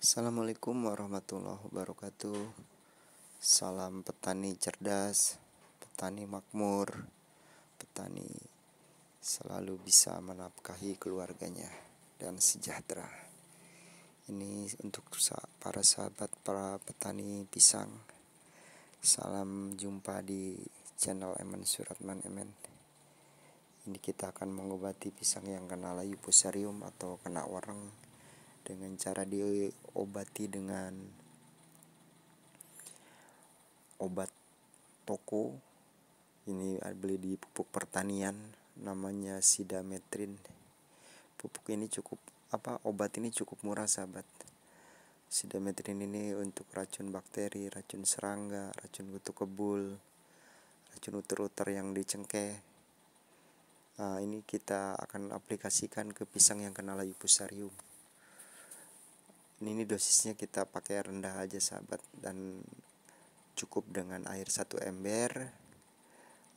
Assalamualaikum warahmatullahi wabarakatuh. Salam petani cerdas, petani makmur, petani selalu bisa menafkahi keluarganya dan sejahtera. Ini untuk para sahabat, para petani pisang. Salam jumpa di channel Emen Suratman Emen. Ini kita akan mengobati pisang yang kena layu fusarium atau kena wareng dengan cara diobati dengan obat toko. Ini beli di pupuk pertanian, namanya Sidametrin. Pupuk ini obat ini cukup murah sahabat. Sidametrin ini untuk racun bakteri, racun serangga, racun kutu kebul, racun uter-uter yang dicengkeh. Ini kita akan aplikasikan ke pisang yang kena layu fusarium. Ini dosisnya kita pakai rendah aja sahabat, dan cukup dengan air 1 ember.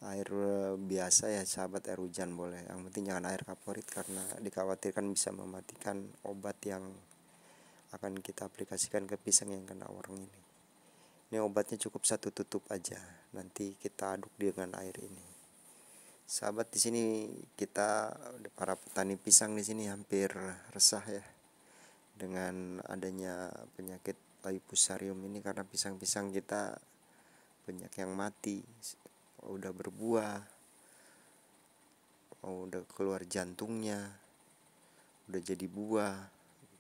Air biasa ya sahabat, air hujan boleh, yang penting jangan air kaporit karena dikhawatirkan bisa mematikan obat yang akan kita aplikasikan ke pisang yang kena wareng ini. Ini obatnya cukup 1 tutup aja, nanti kita aduk dengan air ini. Sahabat, di sini kita para petani pisang di sini hampir resah ya dengan adanya penyakit layu fusarium ini, karena pisang-pisang kita banyak yang mati, udah berbuah, udah keluar jantungnya, udah jadi buah,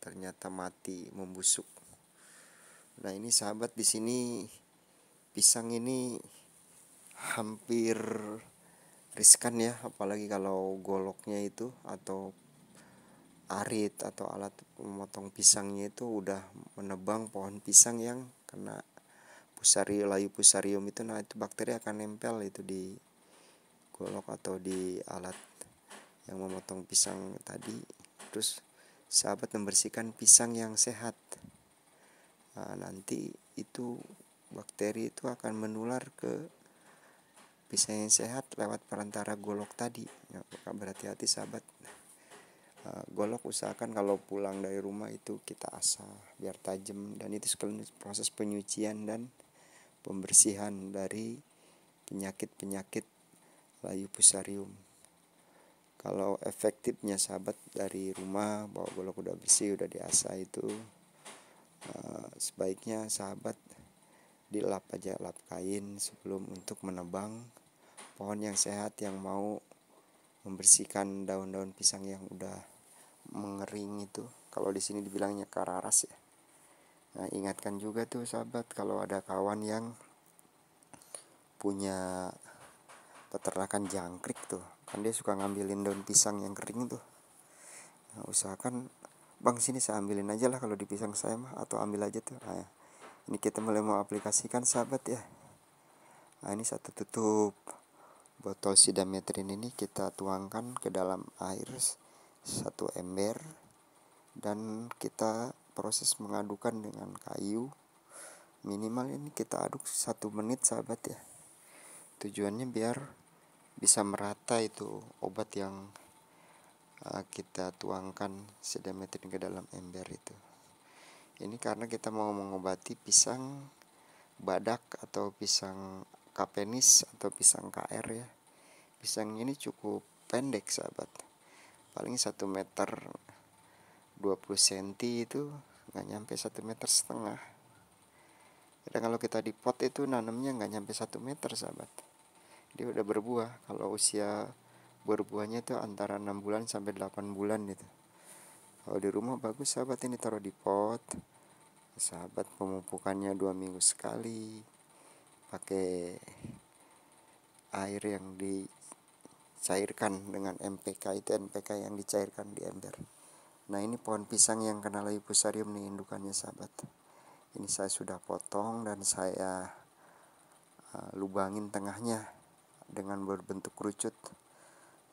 ternyata mati membusuk. Nah ini sahabat, di sini pisang ini hampir riskan ya, apalagi kalau goloknya itu atau arit atau alat memotong pisangnya itu udah menebang pohon pisang yang kena layu fusarium itu. Nah itu bakteri akan nempel itu di golok atau di alat yang memotong pisang tadi. Terus sahabat membersihkan pisang yang sehat. Nanti itu bakteri itu akan menular ke pisang yang sehat lewat perantara golok tadi. Maka berhati-hati sahabat. Golok usahakan kalau pulang dari rumah itu kita asah biar tajam, dan itu sekaligus proses penyucian dan pembersihan dari penyakit-penyakit layu fusarium. Kalau efektifnya sahabat, dari rumah bawa golok udah bersih, udah diasah itu, sebaiknya sahabat dilap aja, lap kain sebelum untuk menebang pohon yang sehat yang mau membersihkan daun-daun pisang yang udah mengering itu. Kalau di sini dibilangnya kararas ya. Nah ingatkan juga tuh sahabat, kalau ada kawan yang punya peternakan jangkrik tuh, kan dia suka ngambilin daun pisang yang kering tuh. Nah, usahakan, bang sini saya ambilin aja lah kalau di pisang saya mah, atau ambil aja tuh. Nah, ini kita mulai mau aplikasikan sahabat ya. Nah ini 1 tutup botol Sidametrin ini kita tuangkan ke dalam air 1 ember, dan kita proses mengadukan dengan kayu. Minimal ini kita aduk 1 menit sahabat ya. Tujuannya biar bisa merata itu obat yang kita tuangkan Sidametrin ke dalam ember itu. Ini karena kita mau mengobati pisang badak atau pisang kapenis atau pisang KR ya. Pisang ini cukup pendek sahabat, paling 1 meter 20 cm itu, nggak nyampe 1,5 meter. Dan kalau kita di pot itu nanamnya nggak nyampe 1 meter sahabat, dia udah berbuah. Kalau usia berbuahnya itu antara 6 bulan sampai 8 bulan gitu. Kalau di rumah bagus sahabat, ini taruh di pot sahabat, pemupukannya 2 minggu sekali, pakai air yang dicairkan dengan MPK, itu NPK yang dicairkan di ember. Nah ini pohon pisang yang kena layu fusarium nih indukannya sahabat. Ini saya sudah potong dan saya lubangin tengahnya dengan berbentuk kerucut.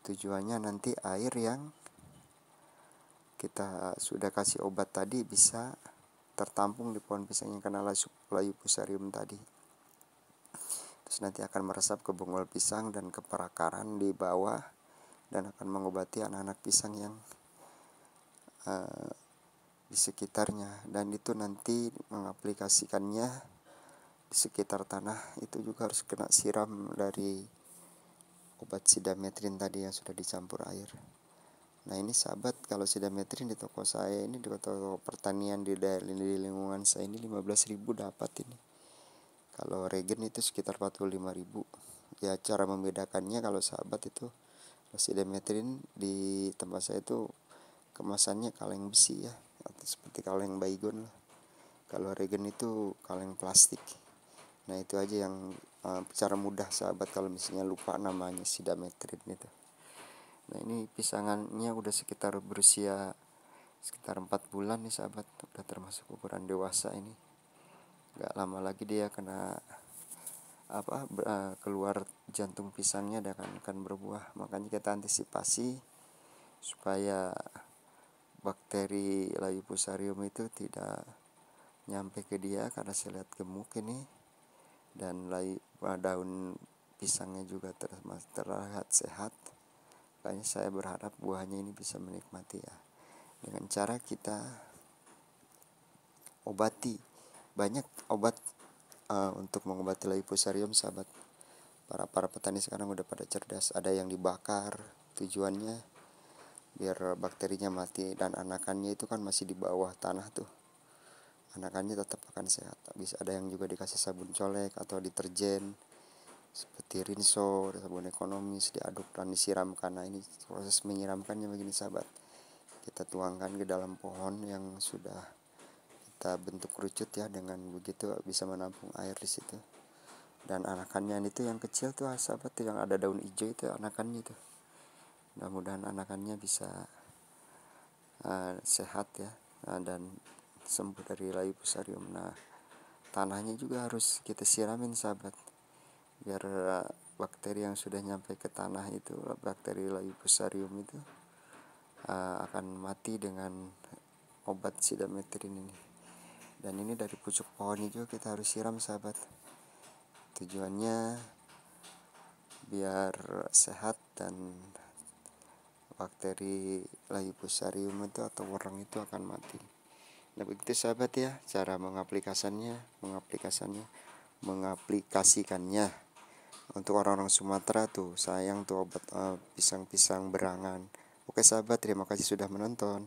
Tujuannya nanti air yang kita sudah kasih obat tadi bisa tertampung di pohon pisang yang kena layu fusarium tadi. Terus nanti akan meresap ke bonggol pisang dan ke perakaran di bawah, dan akan mengobati anak-anak pisang yang di sekitarnya, dan itu nanti mengaplikasikannya di sekitar tanah itu juga harus kena siram dari obat sidametrin tadi yang sudah dicampur air. Nah ini sahabat, kalau sidametrin di toko saya ini, di toko pertanian di lingkungan saya ini 15.000 dapat ini. Kalau regen itu sekitar 45.000. Ya cara membedakannya, kalau sahabat itu sidametrin di tempat saya itu kemasannya kaleng besi ya, atau seperti kaleng baygon lah. Kalau regen itu kaleng plastik. Nah itu aja yang cara mudah sahabat kalau misalnya lupa namanya sidametrin itu. Nah ini pisangannya udah sekitar berusia sekitar 4 bulan nih sahabat, udah termasuk ukuran dewasa ini. Gak lama lagi dia kena keluar jantung pisangnya dan akan berbuah. Makanya kita antisipasi supaya bakteri Leucophyllum itu tidak nyampe ke dia, karena saya lihat gemuk ini, dan daun pisangnya juga terlihat sehat. Makanya saya berharap buahnya ini bisa menikmati ya, dengan cara kita obati. Banyak obat untuk mengobati Leucophyllum sahabat. Para petani sekarang udah pada cerdas. Ada yang dibakar, tujuannya biar bakterinya mati, dan anakannya itu kan masih di bawah tanah tuh, anakannya tetap akan sehat. Bisa ada yang juga dikasih sabun colek atau deterjen seperti Rinso, sabun ekonomis, diaduk dan disiramkan. Nah ini proses menyiramkannya begini sahabat, kita tuangkan ke dalam pohon yang sudah kita bentuk kerucut ya, dengan begitu bisa menampung air di situ. Dan anakannya itu yang kecil tuh sahabat, yang ada daun hijau itu anakannya itu. Mudah-mudahan anakannya bisa sehat ya, dan sembuh dari Leucophyllum. Nah tanahnya juga harus kita siramin sahabat, biar bakteri yang sudah nyampe ke tanah itu, bakteri Leucophyllum itu akan mati dengan obat sidametrin ini. Dan ini dari pucuk pohonnya juga kita harus siram sahabat, tujuannya biar sehat dan bakteri Leucophyllum itu atau wereng itu akan mati. Nah begitu sahabat ya cara mengaplikasikannya. Untuk orang-orang Sumatera tuh sayang tuh obat pisang-pisang berangan. Oke sahabat, terima kasih sudah menonton.